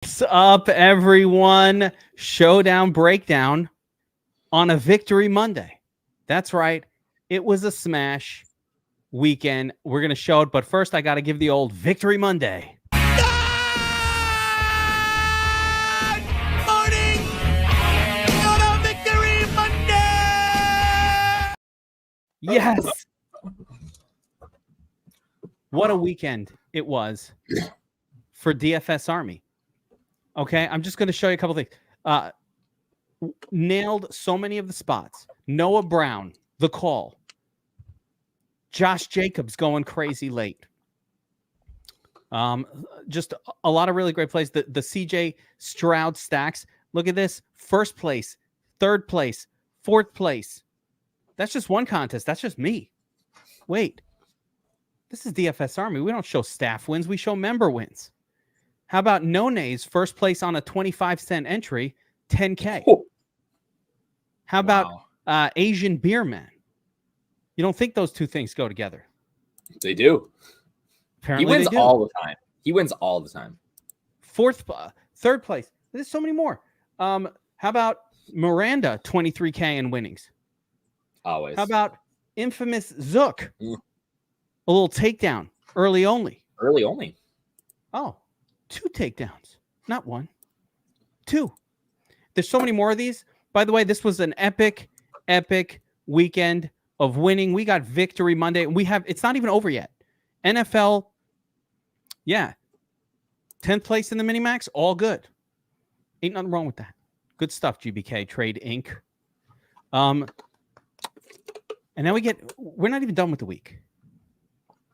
What's up, everyone? Showdown breakdown on a victory Monday. That's right. It was a smash weekend. We're going to show it, but first I got to give the old Victory Monday. Good morning on a Victory Monday. Yes. What a weekend it was for DFS Army. Okay, I'm just going to show you a couple things. Nailed so many of the spots. Noah Brown, the call. Josh Jacobs going crazy late. Just a lot of really great plays. The CJ Stroud stacks. Look at this. First place, third place, fourth place. That's just one contest. That's just me. Wait. This is DFS Army. We don't show staff wins. We show member wins. How about None's first place on a 25-cent entry, 10K? Oh. How about Asian Beer Man? You don't think those two things go together? They do. Apparently he wins they do. all the time. He wins all the time. Third place. There's so many more. How about Miranda, 23K in winnings? Always. How about infamous Zook? A little takedown, early only. Early only. Oh. 2 takedowns, not 1. 2. There's so many more of these. By the way, this was an epic weekend of winning. We got Victory Monday. It's not even over yet. NFL, 10th place in the Minimax, all good. Ain't nothing wrong with that. Good stuff, GBK Trade Inc. And now we're not even done with the week.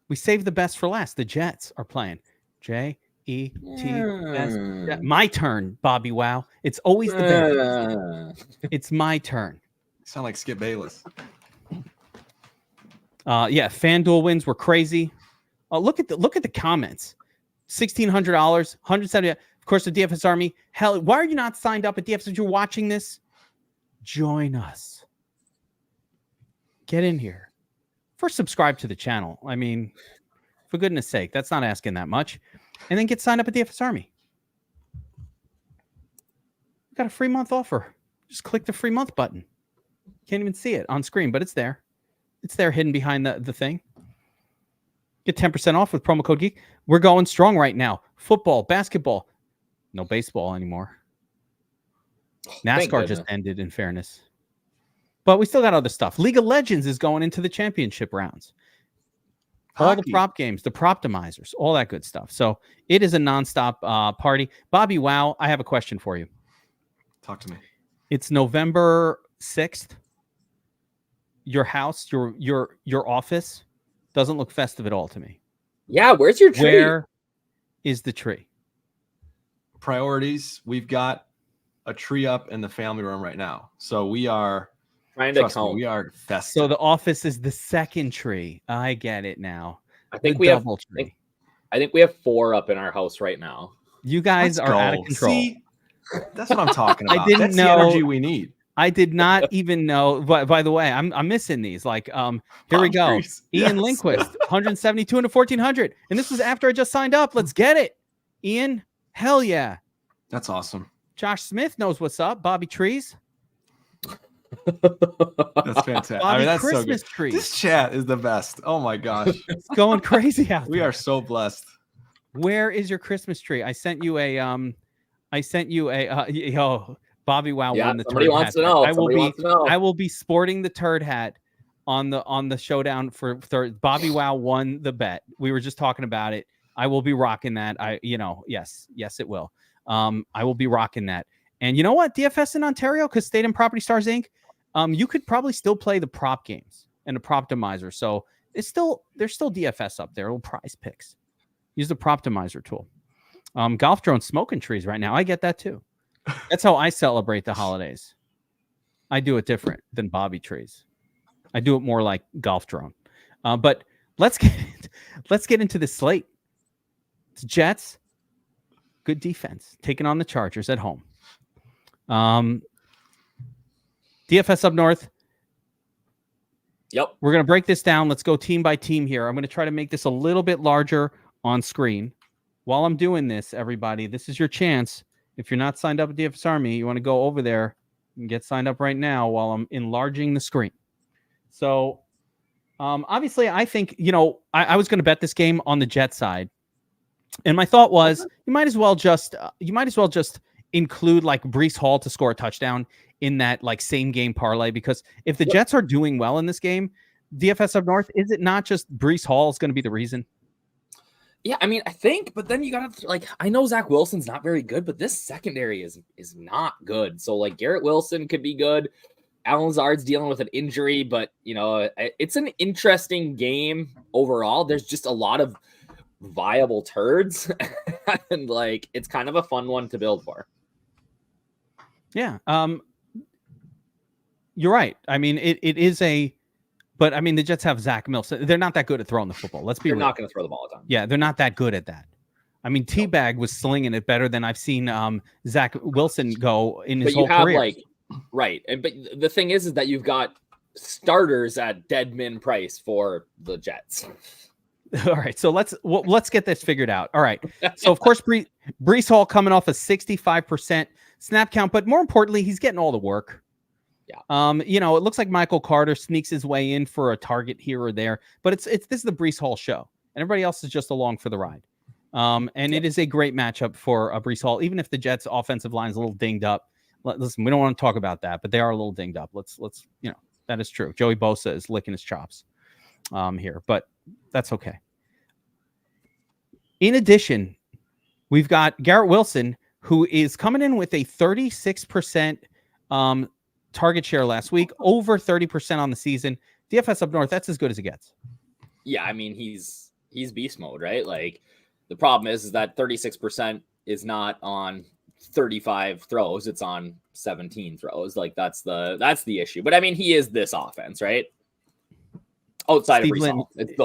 We saved the best for last. The Jets are playing. J-E-T-S. My turn, Bobbywow. It's always the best. It's my turn. Sound like Skip Bayless. FanDuel wins were crazy. Look at the comments. $1,600, 170. Of course, the DFS Army. Hell, why are you not signed up at DFS? If you're watching this, join us. Get in here. First, subscribe to the channel. I mean, for goodness sake, that's not asking that much. And then get signed up at DFS Army. We got a free month offer. Just click the free month button. Can't even see it on screen, but it's there. It's there hidden behind the thing. Get 10% off with promo code Geek. We're going strong right now. Football, basketball. No baseball anymore. NASCAR just ended, in fairness. But we still got other stuff. League of Legends is going into the championship rounds. All the prop games, the Proptimizers, all that good stuff. So it is a nonstop party. Bobbywow, I have a question for you. Talk to me. It's November 6th. Your house, your office doesn't look festive at all to me. Yeah, where's your tree? Where is the tree? Priorities. We've got a tree up in the family room right now. So we are trying to count. We are festive. So the office is the second tree. I get it now. I think we have 4 up in our house right now. You guys are out of control. See, that's what I'm talking about. I didn't that's know the energy we need. I did not even know. But by the way, I'm missing these. Like, here we go. Ian Lindquist, 172 into 1,400, and this was after I just signed up. Let's get it, Ian. Hell yeah, that's awesome. Josh Smith knows what's up. Bobby Trees. That's fantastic. Bobby, that's Christmas so good. tree. This chat is the best. Oh my gosh, it's going crazy out there. We are so blessed. Where is your Christmas tree? I sent you a Bobbywow won the turd hat. I will be sporting the turd hat on the showdown for third. Bobbywow won the bet. We were just talking about it. I will be rocking that. Yes, it will. I will be rocking that. And you know what? DFS in Ontario, because State and Property Stars Inc., you could probably still play the prop games and the Proptimizer. So there's still DFS up there, little prize picks. Use the Proptimizer tool. Golf drone smoking trees right now. I get that too. That's how I celebrate the holidays. I do it different than Bobby Trees. I do it more like golf drone. But let's get into the slate. It's Jets. Good defense. Taking on the Chargers at home. DFS up north. Yep. We're going to break this down. Let's go team by team here. I'm going to try to make this a little bit larger on screen. while I'm doing this, everybody, this is your chance. If you're not signed up at DFS Army, you want to go over there and get signed up right now while I'm enlarging the screen. So, obviously, I think, I was going to bet this game on the Jet side. And my thought was you might as well just include like Breece Hall to score a touchdown in that like same game parlay, because if the Jets are doing well in this game, DFSupNORTH, is it not just Breece Hall is going to be the reason? Yeah, I mean, I think, but then you gotta I know Zach Wilson's not very good, but this secondary is not good. So like Garrett Wilson could be good. Alan Lazard's dealing with an injury, but it's an interesting game overall. There's just a lot of viable turds, and like it's kind of a fun one to build for. Yeah, you're right. I mean, it is but I mean the Jets have Zach Mills. They're not that good at throwing the football. Let's be real. They're not going to throw the ball a ton. Yeah, they're not that good at that. I mean, Teabag was slinging it better than I've seen Zach Wilson go in his whole career. Right. But the thing is that you've got starters at dead min price for the Jets. All right. So let's get this figured out. All right. So of course, Breece Hall coming off a 65% snap count, but more importantly, he's getting all the work. Yeah. It looks like Michael Carter sneaks his way in for a target here or there, but this is the Breece Hall show, and everybody else is just along for the ride. It is a great matchup for Breece Hall, even if the Jets' offensive line is a little dinged up. Listen, we don't want to talk about that, but they are a little dinged up. Let's that is true. Joey Bosa is licking his chops here, but that's okay. In addition, we've got Garrett Wilson, who is coming in with a 36% target share last week, over 30% on the season. DFSupNORTH, that's as good as it gets. Yeah, I mean, he's beast mode, right? Like the problem is that 36% is not on 35 throws, it's on 17 throws. Like that's the issue. But I mean, he is this offense, right? Outside of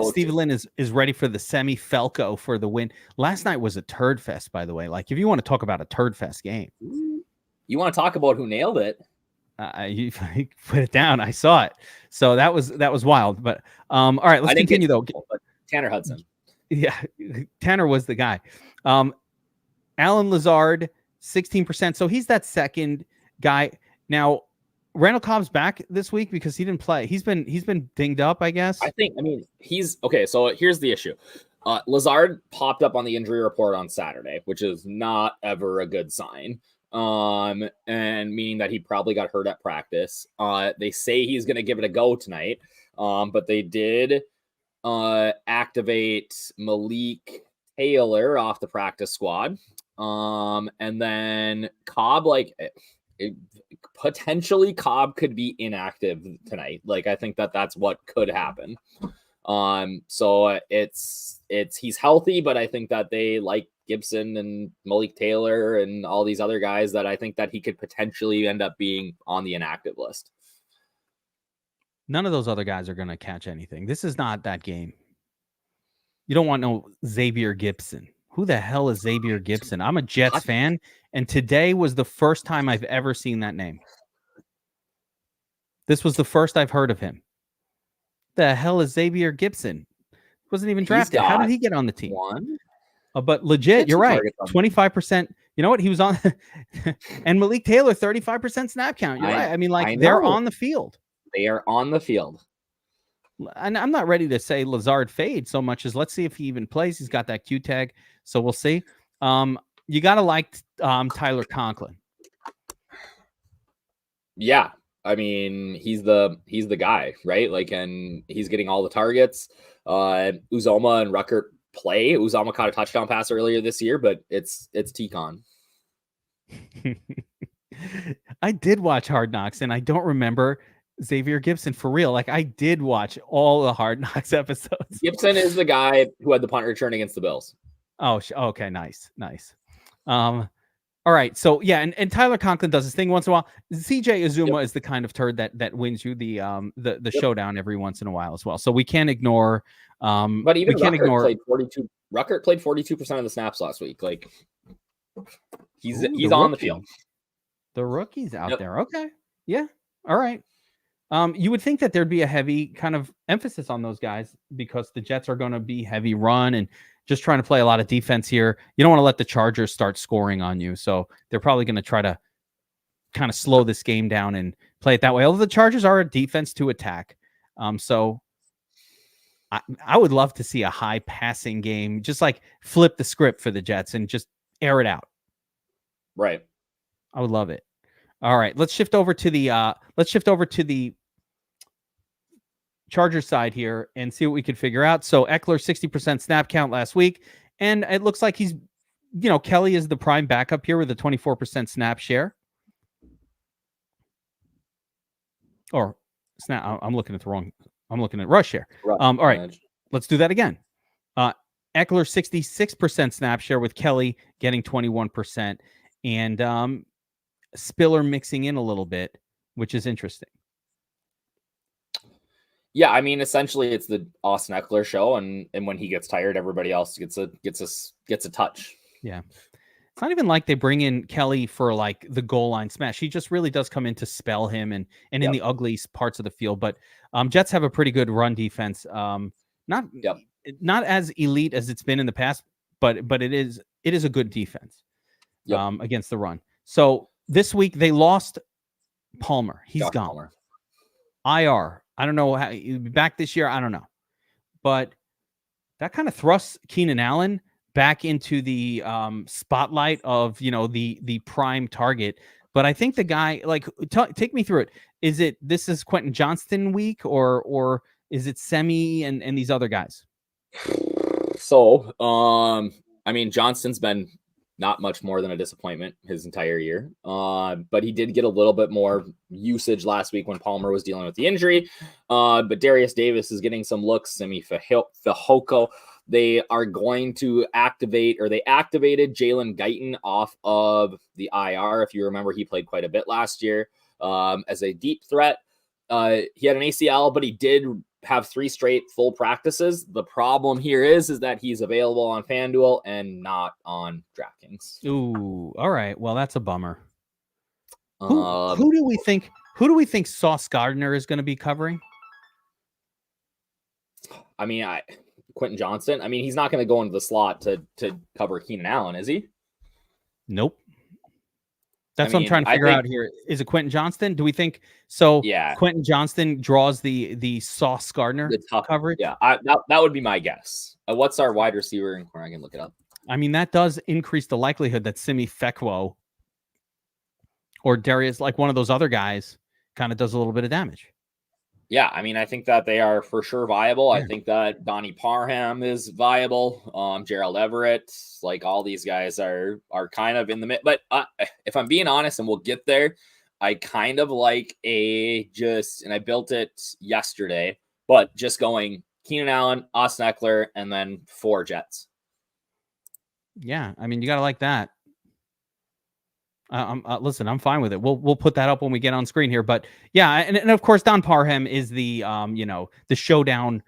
Steve Lynn is ready for the semi-Falco for the win. Last night was a turd fest, by the way. Like if you want to talk about a turd fest game, you want to talk about who nailed it. You put it down. I saw it. So that was wild. But all right, let's continue though. Tanner Hudson. Yeah, Tanner was the guy. Alan Lazard, 16%. So he's that second guy. Now, Randall Cobb's back this week because he didn't play. He's been dinged up, I guess. He's okay. So here's the issue. Lazard popped up on the injury report on Saturday, which is not ever a good sign. And meaning that he probably got hurt at practice. They say he's going to give it a go tonight. But they did activate Malik Taylor off the practice squad. And then Cobb, potentially Cobb could be inactive tonight. Like, I think that's what could happen. So he's healthy, but I think that they like Gibson and Malik Taylor and all these other guys that I think that he could potentially end up being on the inactive list. None of those other guys are going to catch anything. This is not that game. You don't want no Xavier Gibson. Who the hell is Xavier Gibson? I'm a Jets fan, and today was the first time I've ever seen that name. This was the first I've heard of him. The hell is Xavier Gibson? Wasn't even drafted. How did he get on the team? But legit, you're right. 25%. You know what? He was on. And Malik Taylor, 35% snap count. You're right. I mean, they're on the field. They are on the field. And I'm not ready to say Lazard fade so much as let's see if he even plays. He's got that Q tag. So we'll see. You got to like Tyler Conklin. Yeah. I mean, he's the guy, right? Like, and he's getting all the targets. Uzoma and Ruckert play. Uzoma caught a touchdown pass earlier this year, but it's T-Con. I did watch Hard Knocks, and I don't remember Xavier Gibson for real. Like, I did watch all the Hard Knocks episodes. Gibson is the guy who had the punt return against the Bills. Oh, okay, nice. All right, so yeah, and Tyler Conklin does his thing once in a while. CJ Uzoma is the kind of turd that wins you the showdown every once in a while as well. So we can't ignore. But even Ruckert played 42% of the snaps last week. Like he's on the field. The rookie's out there. Okay, yeah, all right. You would think that there'd be a heavy kind of emphasis on those guys because the Jets are going to be heavy run, and just trying to play a lot of defense here. You don't want to let the Chargers start scoring on you. So they're probably going to try to kind of slow this game down and play it that way. Although the Chargers are a defense to attack. So I would love to see a high passing game, just like flip the script for the Jets and just air it out. Right. I would love it. All right, let's shift over to the Chargers side here and see what we can figure out. So Eckler 60% snap count last week, and it looks like he's, Kelly is the prime backup here with a 24% snap share. Or snap. I'm looking at rush share. All right, let's do that again. Eckler 66% snap share with Kelly getting 21%, and Spiller mixing in a little bit, which is interesting. Yeah, I mean, essentially, it's the Austin Eckler show, and when he gets tired, everybody else gets a touch. Yeah, it's not even like they bring in Kelly for like the goal line smash. He just really does come in to spell him and in the ugly parts of the field. But Jets have a pretty good run defense. Not as elite as it's been in the past, but it is a good defense against the run. So this week they lost Palmer. He's gone. Palmer. IR. I don't know how he'll be back this year. I don't know, but that kind of thrusts Keenan Allen back into the spotlight of the prime target. But I think the guy, like, take me through it. This is Quentin Johnston week, or is it Semi and these other guys? So, I mean, Johnston's been not much more than a disappointment his entire year. But he did get a little bit more usage last week when Palmer was dealing with the injury. But Darius Davis is getting some looks. Semi Fehoko. They are going to activated Jalen Guyton off of the IR. If you remember, he played quite a bit last year as a deep threat. He had an ACL, but he did have 3 straight full practices. The problem here is that he's available on FanDuel and not on DraftKings. Ooh, all right. Well, that's a bummer. Who do we think Sauce Gardner is going to be covering? I mean, Quentin Johnston. I mean, he's not going to go into the slot to cover Keenan Allen, is he? Nope. That's what I'm trying to figure out here. Is it Quentin Johnston? Do we think so? Yeah. Quentin Johnston draws the Sauce Gardner coverage. Yeah, that would be my guess. What's our wide receiver in corner? I can look it up. I mean, that does increase the likelihood that Simi Fekwo or Darius, like one of those other guys, kind of does a little bit of damage. Yeah, I mean, I think that they are for sure viable. Yeah. I think that Donnie Parham is viable. Gerald Everett, like all these guys are kind of in the mid. But if I'm being honest, and we'll get there, I kind of like and I built it yesterday, but just going Keenan Allen, Austin Eckler, and then 4 Jets. Yeah, I mean, you got to like that. Listen, I'm fine with it. We'll put that up when we get on screen here. But yeah, and of course, Don Parham is the the showdown,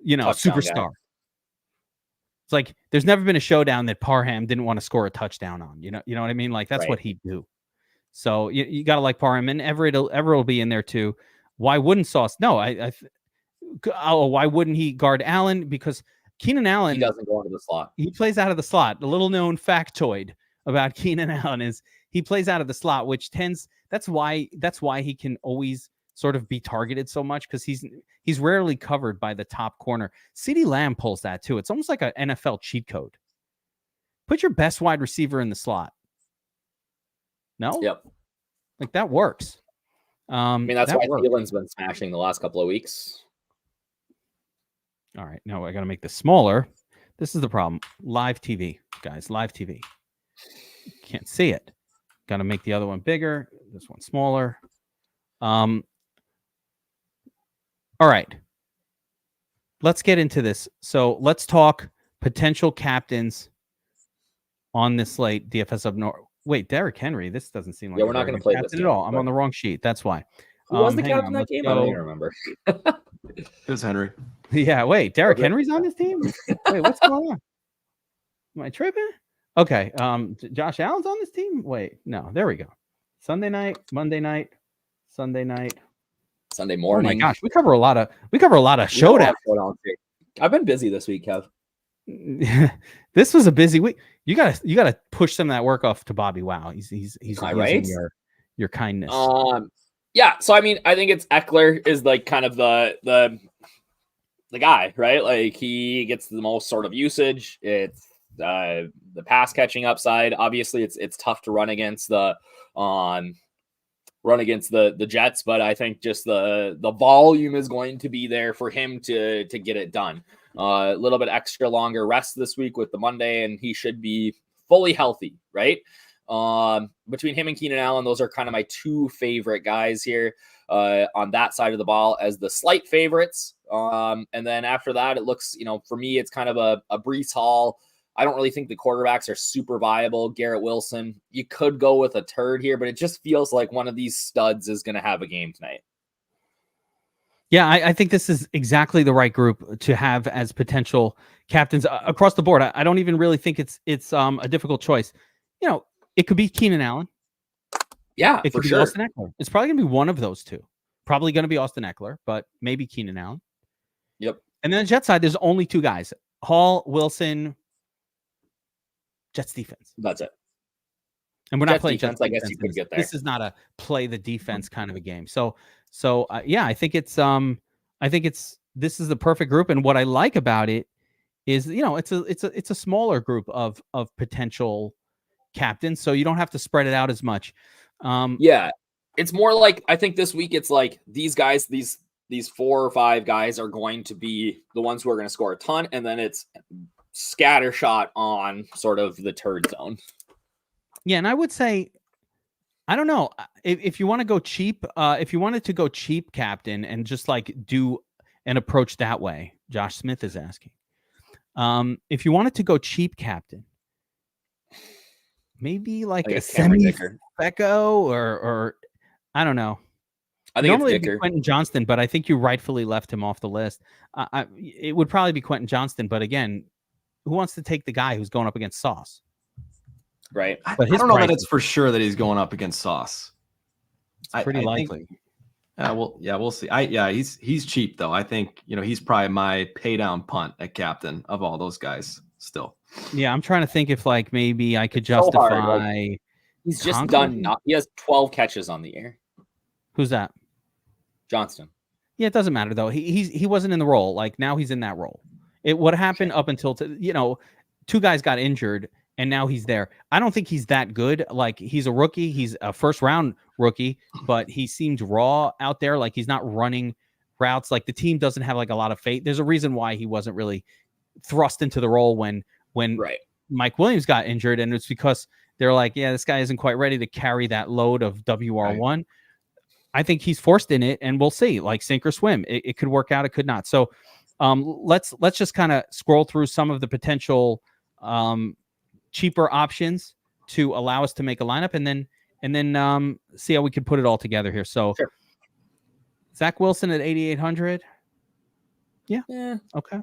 touchdown superstar. Guy. It's like there's never been a showdown that Parham didn't want to score a touchdown on. You know what I mean? Like that's what he'd do. So you got to like Parham, and Everett will be in there too. Why wouldn't Sauce? No, why wouldn't he guard Allen? Because Keenan Allen, he doesn't go into the slot. He plays out of the slot. The little known factoid about Keenan Allen is he plays out of the slot, which that's why he can always sort of be targeted so much, because he's rarely covered by the top corner. CeeDee Lamb pulls that too. It's almost like an NFL cheat code. Put your best wide receiver in the slot. No? Yep. Like that works. I mean, that's why Thielen's been smashing the last couple of weeks. All right. No, I got to make this smaller. This is the problem. Live TV, guys. Live TV. Can't see it. Got to make the other one bigger. This one smaller. All right. Let's get into this. So let's talk potential captains on this slate. DFS up north. Wait, Derrick Henry. This doesn't seem like we're not going to play this at all. I'm on the wrong sheet. That's why. Who was the captain that game? I don't even remember. It was Henry. Yeah. Wait, Derrick Henry's on his team. Wait, what's going on? Am I tripping? Okay. Josh Allen's on this team. Wait, no. There we go. Sunday night, Monday night, Sunday night, Sunday morning. Oh my gosh, we cover a lot of showdown. I've been busy this week, Kev. This was a busy week. You gotta push some of that work off to Bobbywow. He's right. Your kindness. Yeah. So I mean, I think it's Eckler is like kind of the guy, right? Like he gets the most sort of usage. It's the pass catching upside. Obviously, it's tough to run against the Jets, but I think just the volume is going to be there for him to get it done. A little bit extra longer rest this week with the Monday, and he should be fully healthy, right? Between him and Keenan Allen, those are kind of my two favorite guys here on that side of the ball as the slight favorites. And then after that, it looks, for me, it's kind of a Breece Hall. I don't really think the quarterbacks are super viable. Garrett Wilson, you could go with a turd here, but it just feels like one of these studs is going to have a game tonight. Yeah, I think this is exactly the right group to have as potential captains across the board. I don't even really think it's a difficult choice. It could be Keenan Allen. Yeah, it could be Austin Eckler. It's probably going to be one of those two. Probably going to be Austin Eckler, but maybe Keenan Allen. Yep. And then the Jets side, there's only two guys: Hall, Wilson. Jets defense. That's it. And we're not playing defense. I guess you could get there. This is not a play the defense kind of a game. So yeah, I think this is the perfect group. And what I like about it is, it's a smaller group of potential captains, so you don't have to spread it out as much. Yeah, it's more like, I think this week it's like these guys, these 4 or 5 guys are going to be the ones who are going to score a ton, and then it's scattershot on sort of the turd zone. Yeah, and I would say, I don't know if you want to go cheap. If you wanted to go cheap captain and just like do an approach that way, Josh Smith is asking. If you wanted to go cheap captain, maybe like a semi-Becco or I don't know. I think normally it's Dicker. Quentin Johnston, but I think you rightfully left him off the list. It would probably be Quentin Johnston, but again, who wants to take the guy who's going up against Sauce? Right. But I don't know that it's for sure that he's going up against Sauce. It's pretty likely. We'll see. He's cheap though. I think, he's probably my pay down punt at captain of all those guys still. Yeah, I'm trying to think if like maybe I could justify. So hard, he's just done. He has 12 catches on the year. Who's that? Johnston. Yeah, it doesn't matter though. He wasn't in the role. Like now he's in that role. What happened up until two guys got injured. And now he's there. I don't think he's that good. Like he's a rookie. He's a first round rookie, but he seemed raw out there. Like he's not running routes. Like the team doesn't have like a lot of faith. There's a reason why he wasn't really thrust into the role when Mike Williams got injured. And it's because they're like, yeah, this guy isn't quite ready to carry that load of WR1. Right. I think he's forced in it, and we'll see. Like sink or swim. It could work out. It could not. So let's just kind of scroll through some of the potential cheaper options to allow us to make a lineup, and then see how we can put it all together here. So sure. Zach Wilson at 8,800. Yeah. Okay.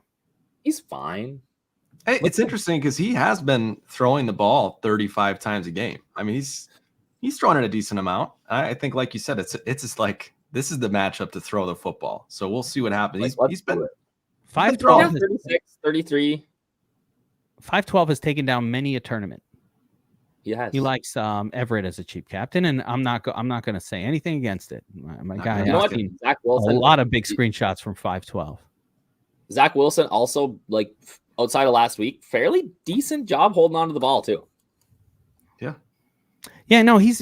He's fine. Hey, it's interesting because he has been throwing the ball 35 times a game. I mean, he's throwing it a decent amount. I think, like you said, it's just like this is the matchup to throw the football. So we'll see what happens. He's been 512, 36, 33. 512 has taken down many a tournament. Yes. He likes Everett as a cheap captain, and I'm not going to say anything against it. My guy has seen Zach Wilson, a lot of big screenshots from 512. Zach Wilson also, like outside of last week, fairly decent job holding on to the ball too. Yeah, no, he's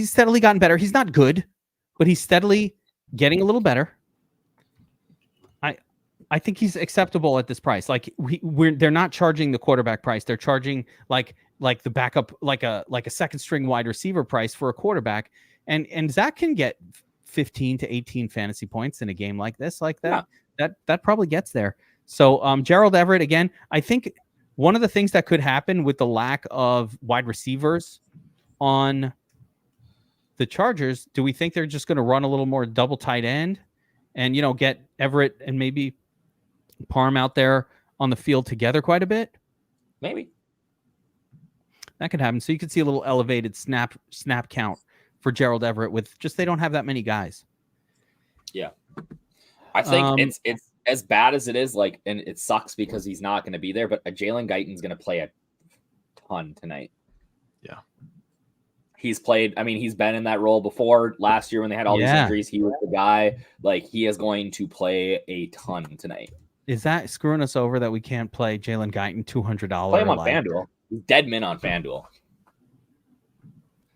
steadily gotten better. He's not good, but he's steadily getting a little better. I think he's acceptable at this price. Like they're not charging the quarterback price. They're charging like the backup, like a second string wide receiver price for a quarterback. And Zach can get 15 to 18 fantasy points in a game like this, like that. Yeah. That probably gets there. So Gerald Everett again. I think one of the things that could happen with the lack of wide receivers on the Chargers, do we think they're just going to run a little more double tight end and get Everett and maybe Parm out there on the field together quite a bit? Maybe that could happen. So you could see a little elevated snap count for Gerald Everett with just they don't have that many guys. Yeah, I think as bad as it is, like, and it sucks because he's not going to be there, but Jalen Guyton's going to play a ton tonight. Yeah. He's played, I mean, he's been in that role before. Last year when they had all these injuries, he was the guy. Like, he is going to play a ton tonight. Is that screwing us over that we can't play Jalen Guyton $200? Play him on FanDuel. He's dead min on FanDuel.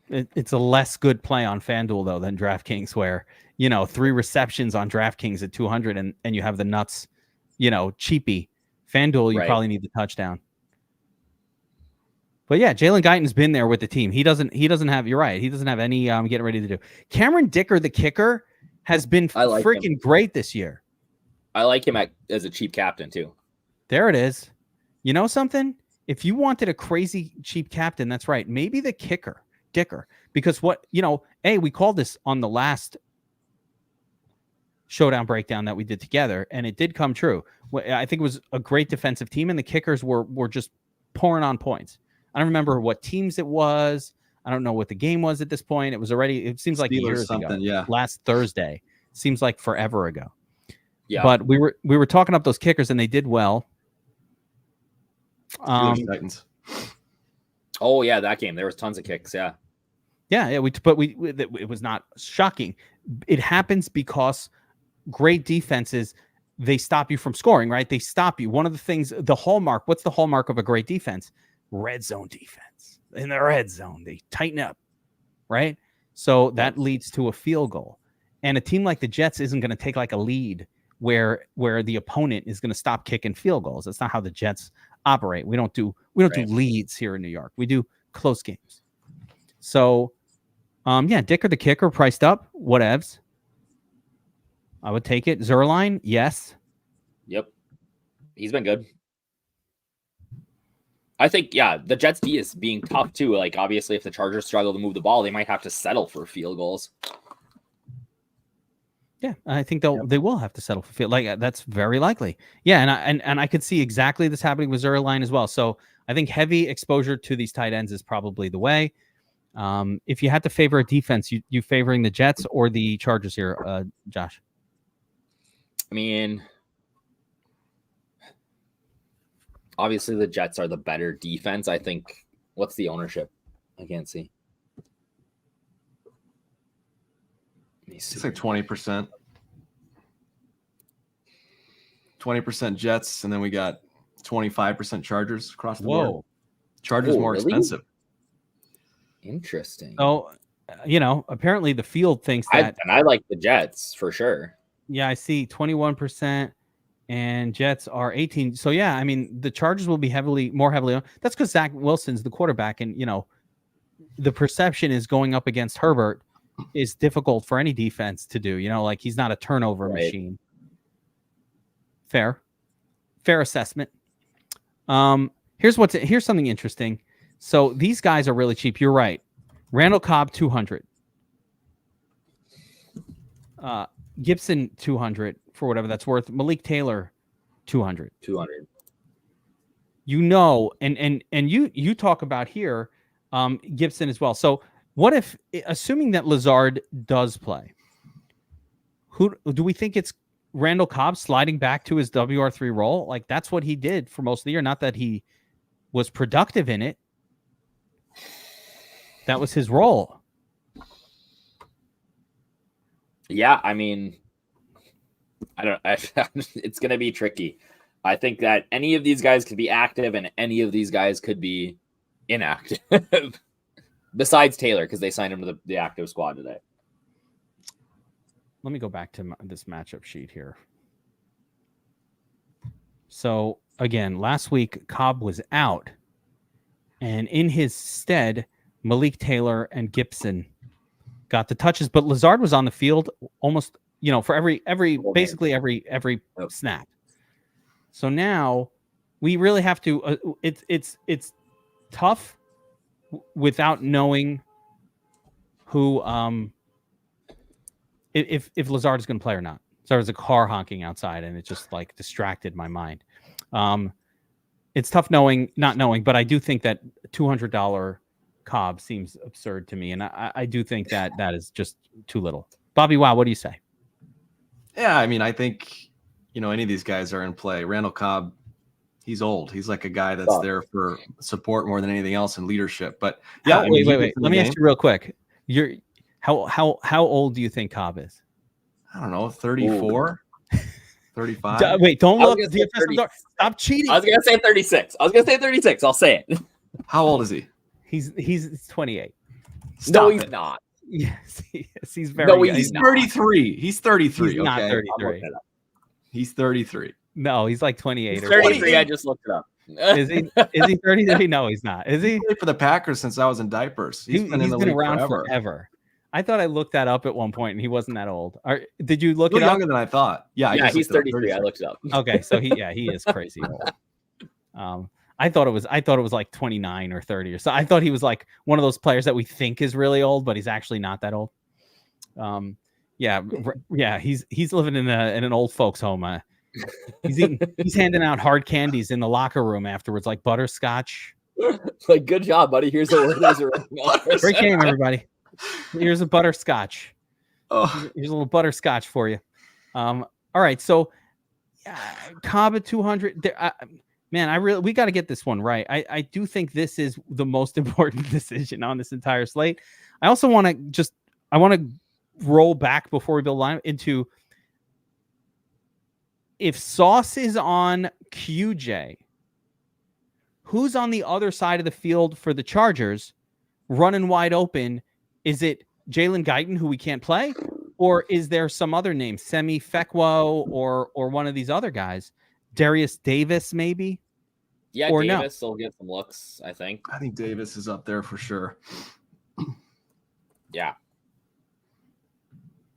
It's a less good play on FanDuel, though, than DraftKings, where, 3 receptions on DraftKings at 200 and you have the nuts, cheapy. FanDuel, you probably need the touchdown. But yeah, Jalen Guyton's been there with the team. He doesn't have, you're right, he doesn't have any getting ready to do. Cameron Dicker, the kicker, has been freaking great this year. I like him as a cheap captain, too. There it is. You know something? If you wanted a crazy cheap captain, that's right. Maybe the kicker. Dicker, because we called this on the last showdown breakdown that we did together, and it did come true. I think it was a great defensive team, and the kickers were just pouring on points. I don't remember what teams it was. I don't know what the game was at this point. It seems like years ago. Yeah. Last Thursday. Seems like forever ago. Yeah. But we were talking up those kickers, and they did well. Titans. Oh yeah, that game. There was tons of kicks. Yeah. Yeah. It was not shocking. It happens because great defenses, they stop you from scoring, right? They stop you. One of the things, what's the hallmark of a great defense? Red zone defense. In the red zone, they tighten up, right? So that leads to a field goal. And a team like the Jets isn't going to take like a lead where the opponent is going to stop kicking field goals. That's not how the Jets operate. We don't do leads here in New York. We do close games. So, Dicker the kicker priced up. Whatevs. I would take it. Zerline, yes. Yep. He's been good. I think, the Jets D is being tough too. Like, obviously, if the Chargers struggle to move the ball, they might have to settle for field goals. Yeah, I think they will have to settle for field. Like, that's very likely. Yeah, and I could see exactly this happening with Zerline as well. So I think heavy exposure to these tight ends is probably the way. If you had to favor a defense, you favoring the Jets or the Chargers here, Josh? I mean, obviously the Jets are the better defense. I think. What's the ownership? I can't see. It's like 20%. 20% Jets, and then we got 25% Chargers across the board. Chargers more expensive. Interesting. So, apparently the field thinks that. I like the Jets for sure. Yeah, I see 21%, and Jets are 18. So yeah, I mean the Chargers will be more heavily on. That's because Zach Wilson's the quarterback, and the perception is going up against Herbert is difficult for any defense to do. Like he's not a turnover machine. Fair assessment. Here's something interesting. So these guys are really cheap. You're right. Randall Cobb 200. Gibson 200 for whatever that's worth. Malik Taylor 200. 200. And you talk about here Gibson as well. So what if, assuming that Lazard does play, who do we think it's Randall Cobb sliding back to his WR3 role? Like that's what he did for most of the year. Not that he was productive in it. That was his role. Yeah, I mean, it's going to be tricky. I think that any of these guys could be active and any of these guys could be inactive. Besides Taylor, because they signed him to the active squad today. Let me go back to this matchup sheet here. So, again, last week, Cobb was out. And in his stead, Malik Taylor and Gibson got the touches. But Lazard was on the field almost, for every snap. So now we really have to, it's tough without knowing who, if Lazard is going to play or not. So there was a car honking outside and it just like distracted my mind. It's tough not knowing, but I do think that $200 Cobb seems absurd to me. And I do think that is just too little. Bobby, wow, what do you say? Yeah, I mean, I think any of these guys are in play. Randall Cobb, he's old. He's like a guy that's there for support more than anything else in leadership. But yeah, wait. Let me ask you real quick. How old do you think Cobb is? I don't know, 34, 35. Wait, don't look. Stop cheating. I was gonna say 36. I'll say it. How old is he? He's 28. No, he's not. Yes, he's very. No, he's 33. He's 33. He's not 33. He's 33. No, he's like 28 or 33. I just looked it up. Is he 33? No, he's not. Is he? He played for the Packers since I was in diapers. He's been around forever. I thought I looked that up at one point, and he wasn't that old. Did you look it up? Younger than I thought. Yeah, he's 33. I looked it up. Okay, so he is crazy old. I thought it was like 29 or 30 or so. I thought he was like one of those players that we think is really old, but he's actually not that old. He's living in an old folks home. He's handing out hard candies in the locker room afterwards, like butterscotch. Like, good job, buddy. Here's a great game, everybody. Here's a butterscotch. Oh, here's a little butterscotch for you. All right, so Cobb at 200. Man, we got to get this one right. I do think this is the most important decision on this entire slate. I also want to roll back before we build line into if Sauce is on QJ, who's on the other side of the field for the Chargers running wide open? Is it Jalen Guyton, who we can't play? Or is there some other name, Semi Fekwo or one of these other guys? Darius Davis, maybe? Yeah, or Davis will get some looks, I think. I think Davis is up there for sure. Yeah.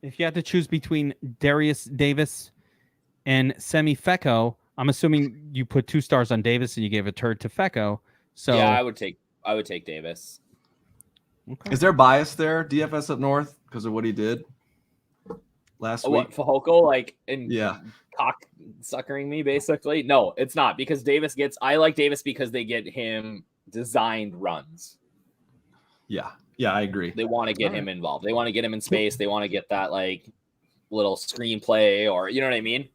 If you had to choose between Darius Davis and Semi Fekwo, I'm assuming you put 2 stars on Davis and you gave a turd to Fekwo. So yeah, I would take Davis. Okay. Is there bias there, DFS up north, because of what he did last week? What, Fehoko, yeah, cock suckering me basically? No, it's not, because I like Davis because they get him designed runs. Yeah, I agree. They want to get him involved. They want to get him in space. They want to get that little screenplay, or you know what I mean?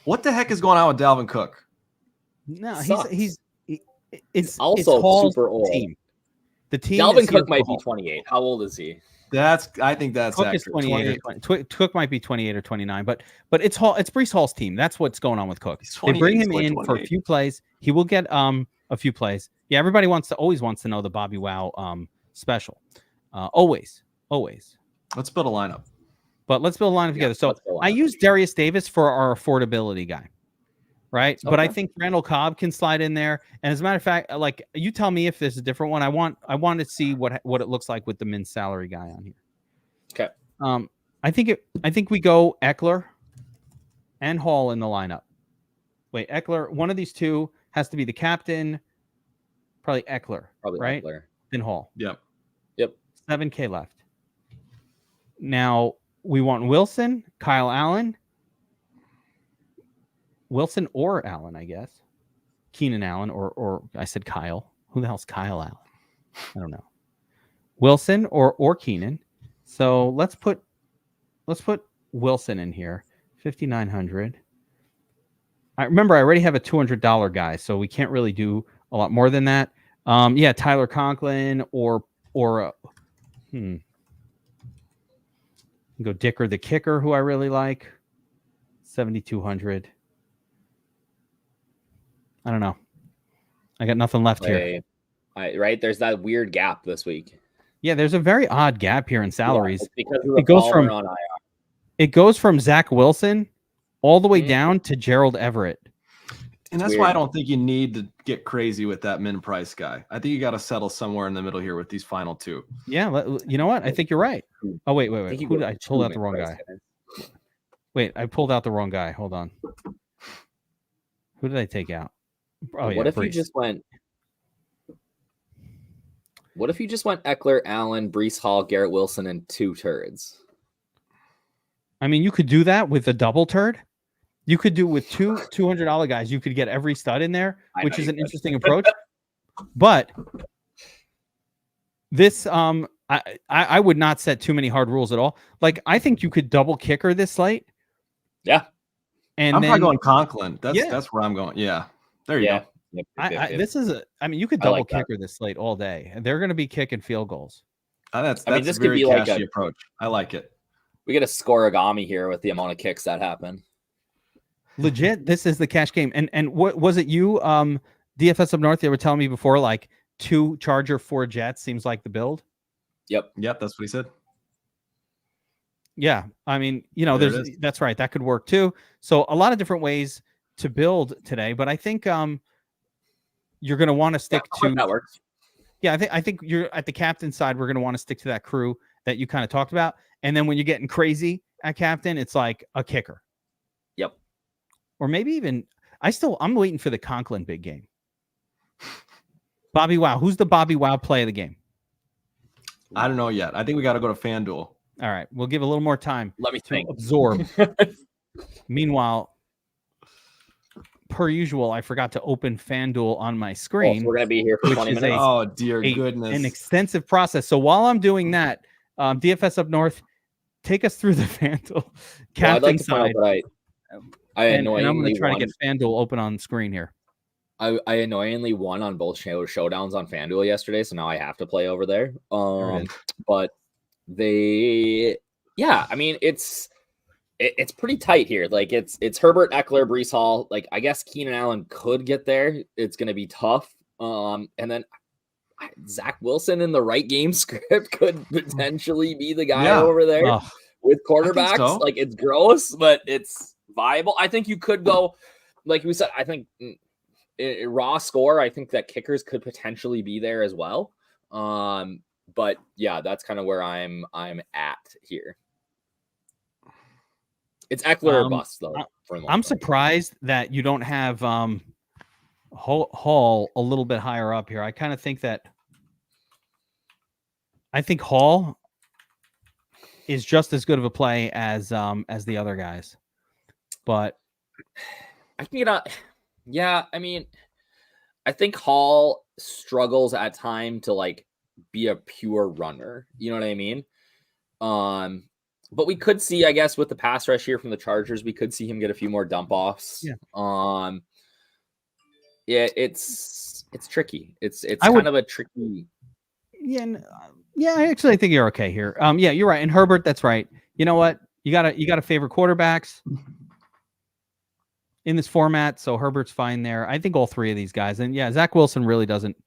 What the heck is going on with Dalvin Cook? No, it's also Hall's super old. Team. The team. Dalvin Cook might be 28. How old is he? I think that's Cook is 28. Cook might be 28 or 29, but it's Breece Hall's team. That's what's going on with Cook. They bring him in for a few plays. He will get a few plays. Yeah, everybody always wants to know the Bobbywow special. Always. Let's build a lineup. But let's build a lineup together. So I use Darius Davis for our affordability guy, right? Okay. But I think Randall Cobb can slide in there. And as a matter of fact, you tell me if there's a different one. I want to see what it looks like with the min salary guy on here. Okay. I think we go Eckler and Hall in the lineup. Wait, Eckler. One of these two has to be the captain. Probably Eckler. Right? Eckler. Then Hall. Yep. 7K left. Now we want Wilson, Kyle Allen. Wilson or Allen, I guess. Keenan Allen, or I said Kyle. Who the hell's Kyle Allen? I don't know. Wilson or Keenan. So let's put Wilson in here. 5,900. I already have a $200 guy, so we can't really do a lot more than that. Tyler Conklin or go Dicker the kicker, who I really like. 7,200. I don't know. I got nothing left here. Right? There's that weird gap this week. Yeah, there's a very odd gap here in salaries. Because it goes from Zach Wilson all the way down to Gerald Everett. And that's why I don't think you need to get crazy with that min price guy. I think you got to settle somewhere in the middle here with these final two. Yeah, you know what? I think you're right. Oh, wait. Who did I pull out the wrong guy? Wait, I pulled out the wrong guy. Hold on. Who did I take out? Oh, yeah. What if you just went Eckler, Allen, Breece Hall, Garrett Wilson, and 2 turds? I mean, you could do that with a double turd. You could do with two $200 guys. You could get every stud in there, which is an interesting approach. But this, I would not set too many hard rules at all. I think you could double kicker this slate. Yeah. And I'm then, probably going Conklin. That's where I'm going. Yeah. There you go. Yep. This is you could double kicker this slate all day, and they're going to be kicking field goals. That's this a very cashy approach. I like it. We get a scoregami here with the amount of kicks that happen. Legit, this is the cash game. And what was it? You, DFSupNORTH, they were telling me before, like 2 Charger, 4 Jets seems like the build. Yep. That's what he said. Yeah, I mean, that's right. That could work too. So a lot of different ways to build today, but I think you're going to want to stick to that works. Yeah, I think you're at the captain side. We're going to want to stick to that crew that you kind of talked about, and then when you're getting crazy at captain, it's like a kicker. Yep. Or maybe even I'm waiting for the Conklin big game. Bobbywow, who's the Bobbywow play of the game? I don't know yet. I think we got to go to FanDuel. All right, we'll give a little more time. Let me think. Absorb. Meanwhile, per usual, I forgot to open FanDuel on my screen. So we're gonna be here for 20 minutes. Oh dear goodness! An extensive process. So while I'm doing that, DFSupNORTH, take us through the FanDuel captain side. I annoyingly I'm going to try to get FanDuel open on screen here. I annoyingly won on both showdowns on FanDuel yesterday, so now I have to play over there. But I mean, it's pretty tight here. Like it's Herbert, Eckler, Breece Hall. Like I guess Keenan Allen could get there. It's going to be tough. And then Zach Wilson in the right game script could potentially be the guy over there with quarterbacks. So. Like it's gross, but it's viable. I think you could go, like we said, I think raw score. I think that kickers could potentially be there as well. But yeah, that's kind of where I'm at here. It's Eckler or bust though. I'm surprised that you don't have Hall a little bit higher up here. I kind of think Hall is just as good of a play as the other guys. But I can get out. Yeah, I mean, I think Hall struggles at time to like be a pure runner. You know what I mean? But we could see, I guess, with the pass rush here from the Chargers, we could see him get a few more dump offs. Yeah. Yeah, it's tricky. It's kind of a tricky. Yeah, I actually think you're okay here. Yeah, you're right. And Herbert, that's right. You know what? You gotta favor quarterbacks in this format, so Herbert's fine there. I think all 3 of these guys, and yeah, Zach Wilson really doesn't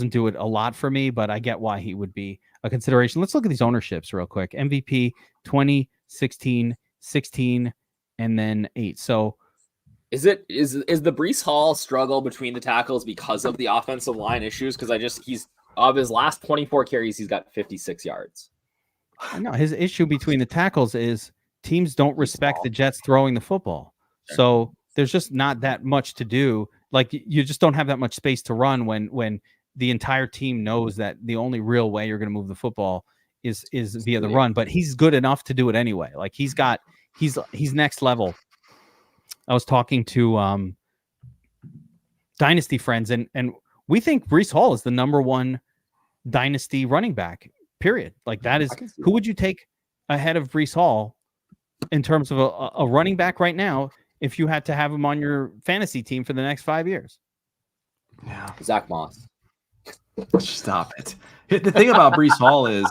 do it a lot for me, but I get why he would be a consideration. Let's look at these ownerships real quick. MVP 20, 16, 16, and then 8. So is the Breece Hall struggle between the tackles because of the offensive line issues? Because he's of his last 24 carries, he's got 56 yards. No, his issue between the tackles is teams don't respect the Jets throwing the football. Sure. So there's just not that much to do. Like you just don't have that much space to run when the entire team knows that the only real way you're going to move the football is via the run. But he's good enough to do it anyway. Like he's next level. I was talking to Dynasty friends, and we think Breece Hall is the number 1 Dynasty running back, period. Like that is who would you take ahead of Breece Hall in terms of a running back right now if you had to have him on your fantasy team for the next 5 years? Yeah, Zach Moss. Stop it. The thing about Breece Hall is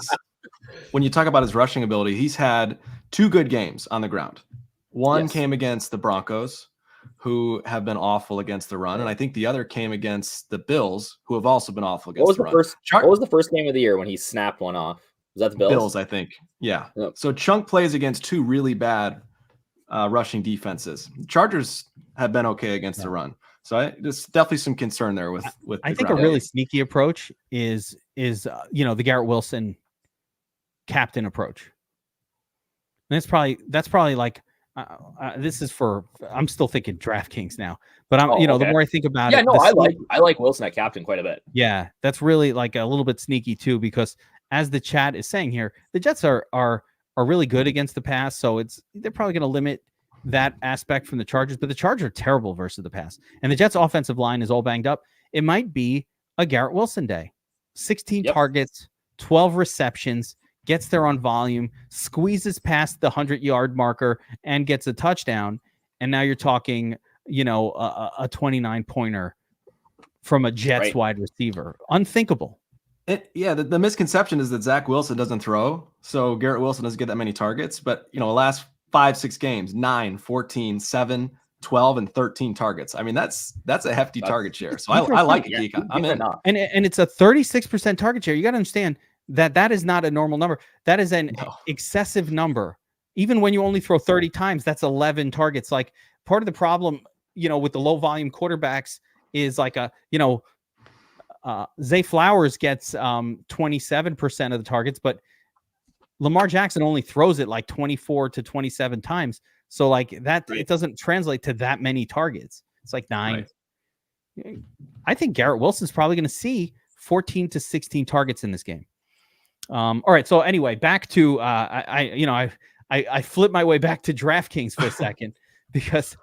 when you talk about his rushing ability, he's had 2 good games on the ground. One came against the Broncos, who have been awful against the run, and I think the other came against the Bills, who have also been awful against the run. What was the first game of the year when he snapped one off? Was that the Bills? Bills, I think. Yeah. Yep. So Chunk plays against 2 really bad rushing defenses. Chargers have been okay against the run. So there's definitely some concern there with I think a really sneaky approach is the Garrett Wilson captain approach. And that's probably like this is for I'm still thinking DraftKings now, but the more I think about it, I like Wilson at captain quite a bit. Yeah, that's really like a little bit sneaky too, because as the chat is saying here, the Jets are really good against the pass, so they're probably going to limit that aspect from the Chargers, but the Chargers are terrible versus the pass, and the Jets offensive line is all banged up. It might be a Garrett Wilson day. 16 targets, 12 receptions, gets there on volume, squeezes past the 100-yard marker and gets a touchdown. and now you're talking, a 29-pointer from a Jets wide receiver. Unthinkable. The misconception is that Zach Wilson doesn't throw, so Garrett Wilson doesn't get that many targets. But, last 5-6 games, 9, 14, 7, 12, and 13 targets. I mean, that's a hefty target share. So I like it, Geek. I'm in. And it's a 36% target share. You got to understand that is not a normal number. That is an excessive number. Even when you only throw 30 times, that's 11 targets. Like, part of the problem, with the low volume quarterbacks is like Zay Flowers gets 27% of the targets, but Lamar Jackson only throws it like 24 to 27 times. So like that, it doesn't translate to that many targets. It's like 9. Right. I think Garrett Wilson's probably going to see 14 to 16 targets in this game. All right. So anyway, back to I flipped my way back to DraftKings for a second because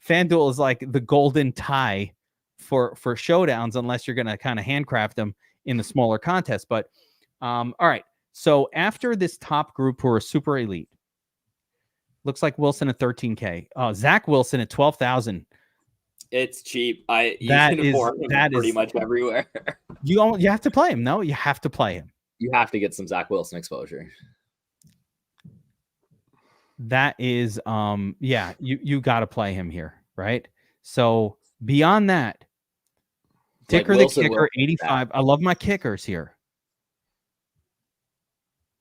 FanDuel is like the golden tie for showdowns, unless you're going to kind of handcraft them in the smaller contests. But all right. So after this top group who are super elite, looks like Wilson at 13K. Zach Wilson at 12,000. It's cheap. You can afford him pretty much everywhere. You have to play him. No, you have to play him. You have to get some Zach Wilson exposure. That is, you got to play him here, right? So beyond that, Ticker the kicker, 85. I love my kickers here.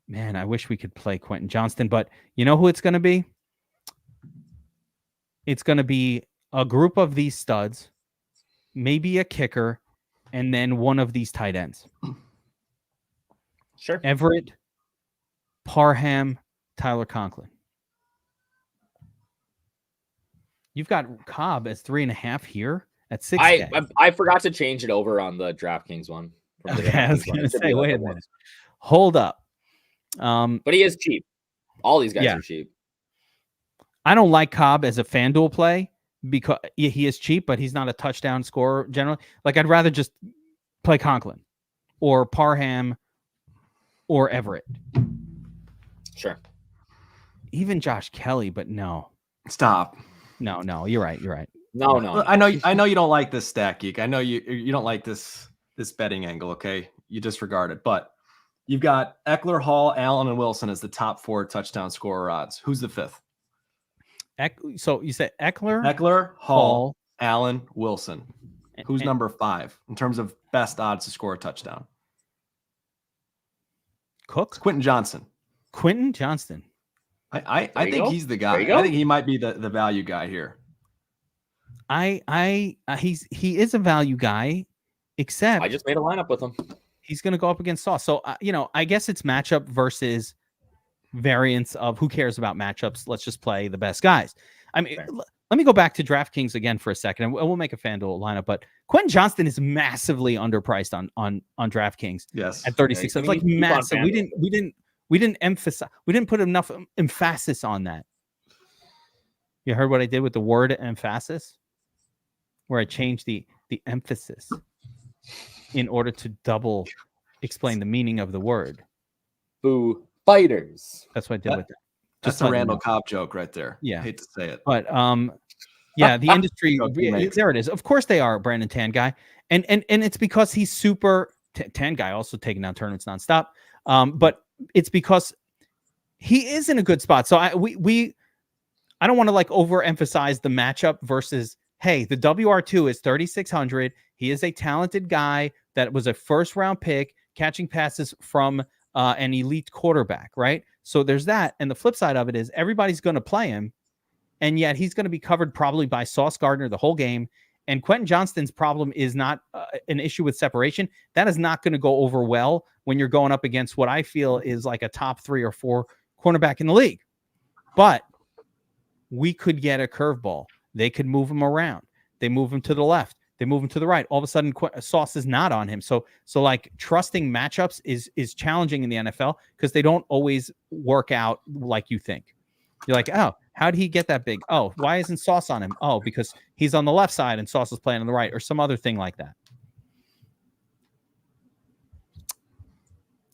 Man, I wish we could play Quentin Johnston, but you know who it's going to be? It's going to be a group of these studs, maybe a kicker, and then one of these tight ends. Sure. Everett, Parham, Tyler Conklin. You've got Cobb as 3.5 here at 6. I forgot to change it over on the DraftKings one. Okay, I was going to say, wait a minute. Hold up. But he is cheap. All these guys are cheap. I don't like Cobb as a FanDuel play because he is cheap, but he's not a touchdown scorer generally. Like, I'd rather just play Conklin or Parham or Everett. Sure. Even Josh Kelly, but no. Stop. No, you're right. No. I know you don't like this stat, Geek. I know you don't like this betting angle, okay? You disregard it, but you've got Eckler, Hall, Allen, and Wilson as the top 4 touchdown scorer odds. Who's the 5th? So you said Eckler, Hall, Allen, Wilson. Who's number 5 in terms of best odds to score a touchdown? Cook? It's Quentin Johnston. Quentin Johnston. I think he's the guy. I think he might be the value guy here. He is a value guy, except I just made a lineup with him. He's going to go up against Sauce. So, I guess it's matchup versus variance of who cares about matchups. Let's just play the best guys. I mean, let me go back to DraftKings again for a second, and we'll make a FanDuel lineup. But Quentin Johnston is massively underpriced on DraftKings. Yes, at 36. It's like massive. We didn't put enough emphasis on that. You heard what I did with the word emphasis, where I changed the emphasis in order to double explain the meaning of the word. Foo Fighters. That's what I did with that. That's a Randall Cobb joke right there. Yeah. I hate to say it. But the industry, there it is. Of course they are, Brandon Tan Guy. And it's because he's super Tan Guy, also taking down tournaments nonstop. But it's because he is in a good spot. So I don't want to like overemphasize the matchup versus, hey, the WR2 is 3,600. He is a talented guy that was a first round pick catching passes from an elite quarterback, right? So there's that. And the flip side of it is everybody's going to play him. And yet he's going to be covered probably by Sauce Gardner the whole game. And Quentin Johnston's problem is not an issue with separation. That is not going to go over well when you're going up against what I feel is like a top 3 or 4 cornerback in the league. But we could get a curveball. They could move him around. They move him to the left. They move him to the right. All of a sudden, Sauce is not on him. So like trusting matchups is challenging in the NFL because they don't always work out like you think. You're like, oh, how did he get that big? Oh, why isn't Sauce on him? Oh, because he's on the left side and Sauce is playing on the right, or some other thing like that.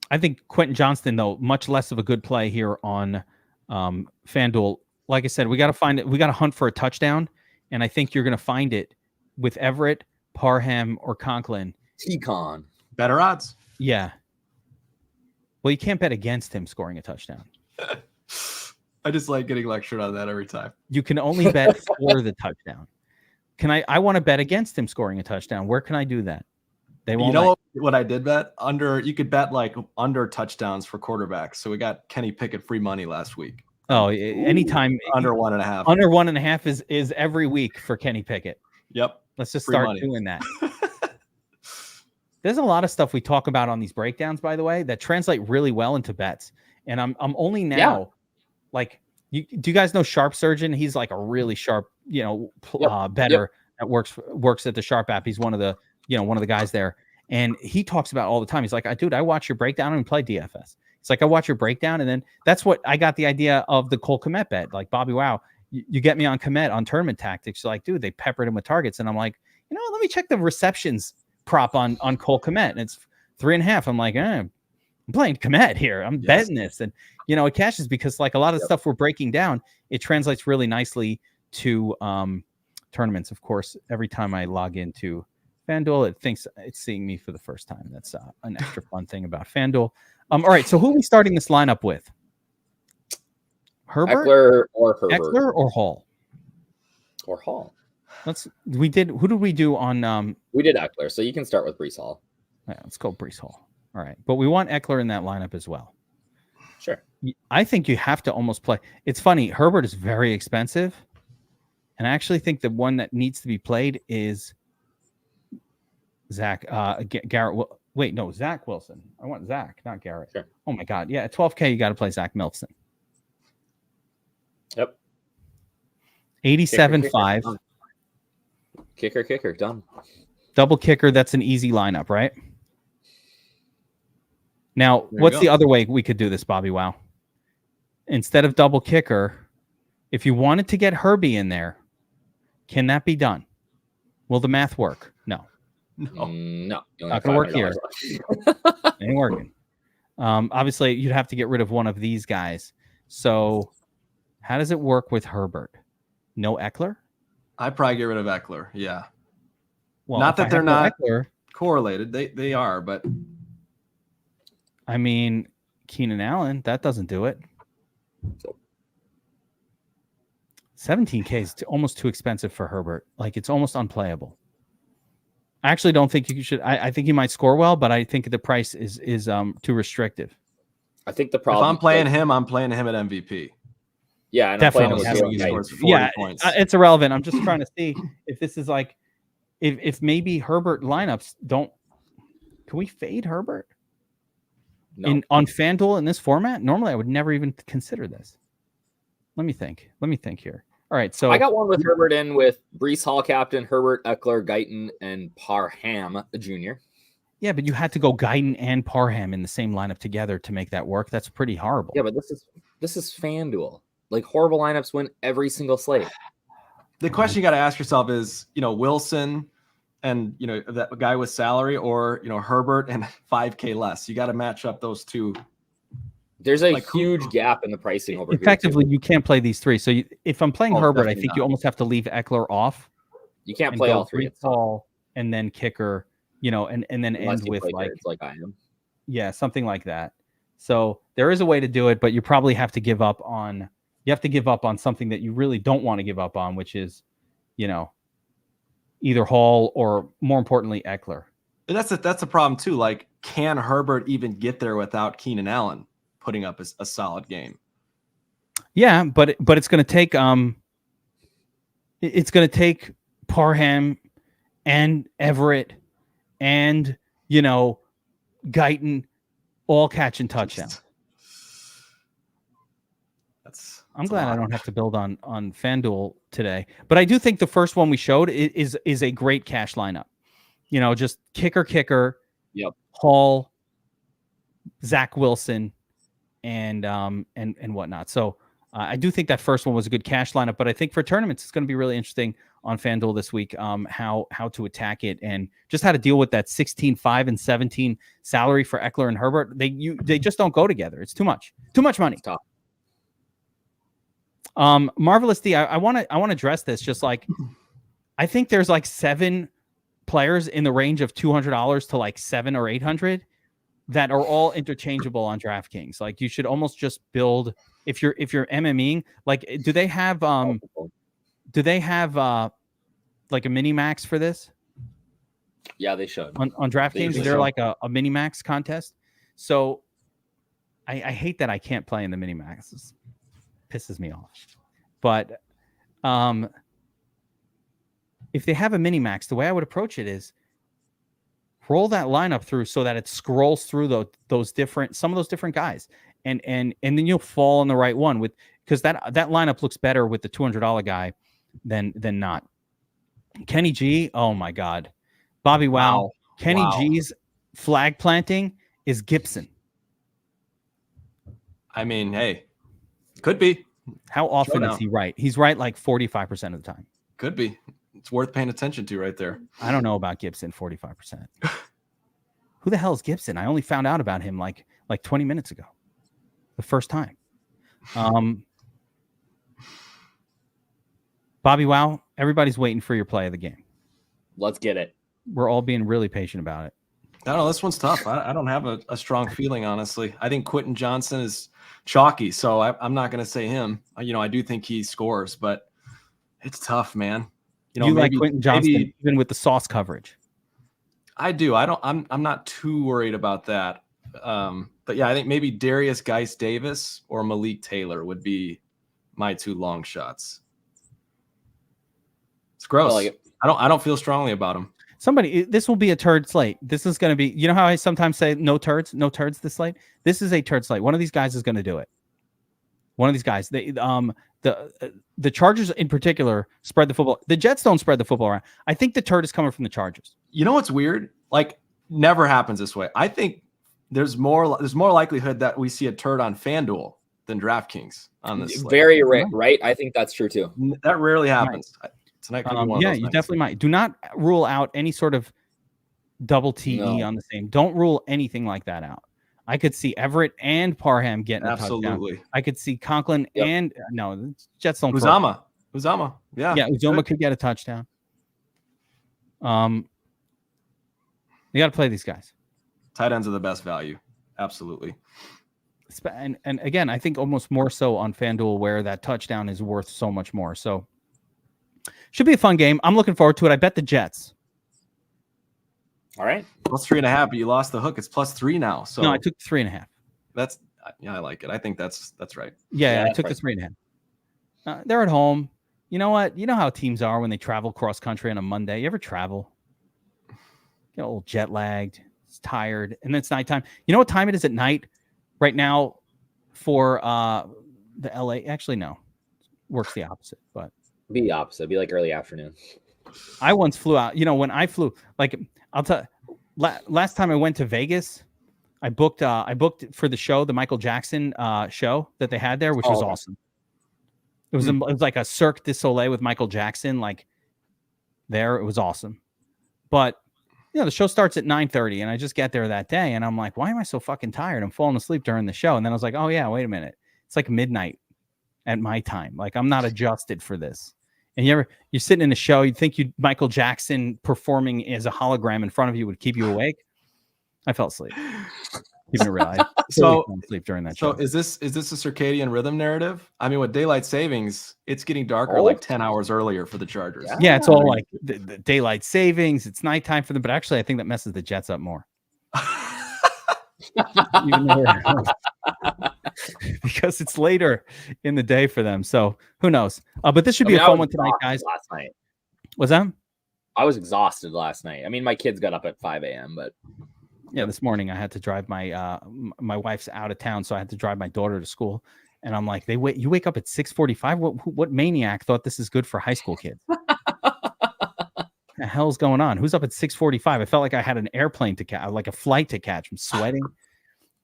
I think Quentin Johnston, though, much less of a good play here on FanDuel like I said, we got to find it. We got to hunt for a touchdown, and I think you're going to find it with Everett, Parham, or Conklin. T-Con. Better odds. Yeah. Well, you can't bet against him scoring a touchdown. I just like getting lectured on that every time. You can only bet for the touchdown. I want to bet against him scoring a touchdown. Where can I do that? They won't. You know what I did bet? You could bet like under touchdowns for quarterbacks. So we got Kenny Pickett free money last week. Oh, anytime under 1.5. Under 1.5 is every week for Kenny Pickett. Yep. Let's just start doing that. There's a lot of stuff we talk about on these breakdowns, by the way, that translate really well into bets. And I'm only now like, do you guys know Sharp Surgeon? He's like a really sharp, bettor that works at the Sharp app. He's one of the guys there. And he talks about all the time. He's like, dude, I watch your breakdown and play DFS. It's like, I watch your breakdown. And then that's what I got the idea of the Cole Kmet bet. Like, Bobbywow, you get me on Kmet on tournament tactics. You're like, dude, they peppered him with targets. And I'm like, let me check the receptions prop on Cole Kmet. And it's 3.5. I'm like, I'm playing Kmet here. I'm betting this. And, it cashes because like a lot of the stuff we're breaking down, it translates really nicely to tournaments. Of course, every time I log into FanDuel, it thinks it's seeing me for the first time. That's an extra fun thing about FanDuel. All right, so who are we starting this lineup with? Herbert? Eckler or Herbert? Eckler or Hall? Or Hall. Who did we do on we did Eckler, so you can start with Breece Hall. Yeah, let's go Breece Hall. All right. But we want Eckler in that lineup as well. Sure. I think you have to almost play. It's funny, Herbert is very expensive. And I actually think the one that needs to be played is Zach Garrett. Wait, no, Zach Wilson. I want Zach, not Garrett. Sure. Oh my God. Yeah, at 12K, you got to play Zach Wilson. Yep. 87.5. Kicker, done. Double kicker, that's an easy lineup, right? Now, what's the other way we could do this, Bobbywow? Instead of double kicker, if you wanted to get Herbie in there, can that be done? Will the math work? No. No. Not going to work here. Ain't working. Obviously, you'd have to get rid of one of these guys. So how does it work with Herbert? No Eckler? I'd probably get rid of Eckler. Yeah. Well, not that they're not Eckler, correlated. They are, but I mean, Keenan Allen, that doesn't do it. 17K is almost too expensive for Herbert. Like, it's almost unplayable. I actually don't think you should. I think he might score well, but I think the price is too restrictive. I think the problem. If I'm playing him at MVP. Yeah, and definitely. Points. It's irrelevant. I'm just trying to see if this is like, if maybe Herbert lineups don't. Can we fade Herbert? No. On FanDuel in this format? Normally, I would never even consider this. Let me think here. All right, so I got one with Herbert in with Breece Hall captain, Herbert, Eckler, Guyton, and Parham Jr. Yeah, but you had to go Guyton and Parham in the same lineup together to make that work. That's pretty horrible. Yeah, but this is FanDuel. Like, horrible lineups win every single slate. The question you got to ask yourself is, Wilson and that guy with salary, or Herbert and 5K less. You got to match up those two. There's a huge gap in the pricing over effectively here. You can't play these three. So if I'm playing Herbert, I think you almost have to leave Eckler off. You can't play all three. Ball and then kicker, and then end with like I am. Yeah, something like that. So there is a way to do it, but you probably have to give up on. You have to give up on something that you really don't want to give up on, which is, either Hall or, more importantly, Eckler. But that's a problem too. Like, can Herbert even get there without Keenan Allen putting up a solid game? Yeah, but it's going to take Parham and Everett and Guyton all catching touchdowns. I'm glad I don't have to build on FanDuel today, but I do think the first one we showed is a great cash lineup. Just kicker, yep, Hall, Zach Wilson, and whatnot. So I do think that first one was a good cash lineup, but I think for tournaments it's going to be really interesting on FanDuel this week. How to attack it and just how to deal with that 16.5 and 17 salary for Eckler and Herbert. They just don't go together. It's too much money. It's tough. Marvelous D, I want to address this. Just like, I think there's like 7 players in the range of $200 to like 700 or 800 that are all interchangeable on DraftKings. Like, you should almost just build if you're MMEing. Like, do they have like a mini max for this? Yeah, they should. On DraftKings, is there like a mini max contest? So I hate that I can't play in the mini max. It pisses me off. But if they have a mini max, the way I would approach it is roll that lineup through so that it scrolls through some of those different guys, and then you'll fall on the right one because that lineup looks better with the $200 guy than not. Kenny G, oh my God, Bobby Wow. Kenny G's flag planting is Gibson. I mean, hey, could be. How often is he right? He's right like 45% of the time. Could be. It's worth paying attention to right there. I don't know about Gibson 45%. Who the hell is Gibson? I only found out about him like 20 minutes ago. The first time. Bobby Wow, everybody's waiting for your play of the game. Let's get it. We're all being really patient about it. I don't know. This one's tough. I don't have a strong feeling, honestly. I think Quentin Johnson is chalky, so I'm not going to say him. I do think he scores, but it's tough, man. Like Quentin Johnson even with the sauce coverage? I do. I'm not too worried about that. But yeah, I think maybe Darius Geis-Davis or Malik Taylor would be my 2 long shots. It's gross. I don't feel strongly about him. This will be a turd slate. This is going to be, you know how I sometimes say no turds this slate? This is a turd slate. One of these guys is going to do it. One of these guys. The Chargers in particular spread the football. The Jets don't spread the football around. I think the turd is coming from the Chargers. You know what's weird? Like, never happens this way. I think there's more likelihood that we see a turd on FanDuel than DraftKings on this slate. Very rare, right? I think that's true too. That rarely happens. Right. Tonight could be one of those you nights. Definitely might. Do not rule out any sort of double TE on the same. Don't rule anything like that out. I could see Everett and Parham getting a touchdown. I could see Conklin and no, Jets don't. Uzama. Yeah. Uzama could get a touchdown. You got to play these guys. Tight ends are the best value. Absolutely. And again, I think almost more so on FanDuel where that touchdown is worth so much more. So should be a fun game. I'm looking forward to it. I bet the Jets. All right. Plus 3.5, but you lost the hook. It's plus 3 now. So no, I took 3.5. I like it. I think that's right. Yeah, I took the 3.5. They're at home. You know what? You know how teams are when they travel cross country on a Monday. You ever travel? Get a little jet lagged. It's tired, and then it's nighttime. You know what time it is at night right now for the LA? Actually, no. Works the opposite, but be the opposite. Be like early afternoon. I once flew out. When I flew, like I'll tell. Last time I went to Vegas, I booked for the show, the Michael Jackson show that they had there, which was awesome. It was like a Cirque du Soleil with Michael Jackson, like there. It was awesome, but the show starts at 9:30, and I just get there that day, and I'm like, why am I so fucking tired? I'm falling asleep during the show, and then I was like, oh yeah, wait a minute, it's like midnight at my time. Like I'm not adjusted for this. And you're sitting in a show, you'd think Michael Jackson performing as a hologram in front of you would keep you awake. I fell asleep. Even realize. So asleep during that show. So is this a circadian rhythm narrative? I mean, with daylight savings, it's getting darker like 10 hours earlier for the Chargers. Yeah, it's all like the daylight savings. It's nighttime for them, but actually, I think that messes the Jets up more. Because it's later in the day for them. So who knows? But this should be a fun one tonight, guys. Last night. Was that? I was exhausted last night. I mean, my kids got up at 5 a.m., but yeah, this morning I had to drive my my wife's out of town, so I had to drive my daughter to school. And I'm like, you wake up at 6:45? What maniac thought this is good for high school kids? The hell's going on? Who's up at 6:45? I felt like I had an airplane to catch, like a flight to catch. I'm sweating.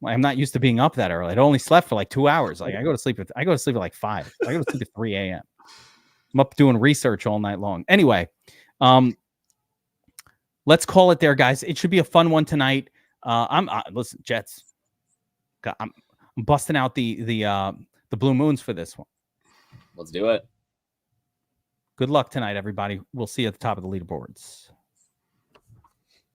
I'm not used to being up that early. I'd only slept for like 2 hours. Like I go to sleep at like 5. I go to sleep at 3 a.m. I'm up doing research all night long. Anyway, let's call it there, guys. It should be a fun one tonight. Listen, Jets. I'm busting out the Blue Moons for this one. Let's do it. Good luck tonight, everybody. We'll see you at the top of the leaderboards.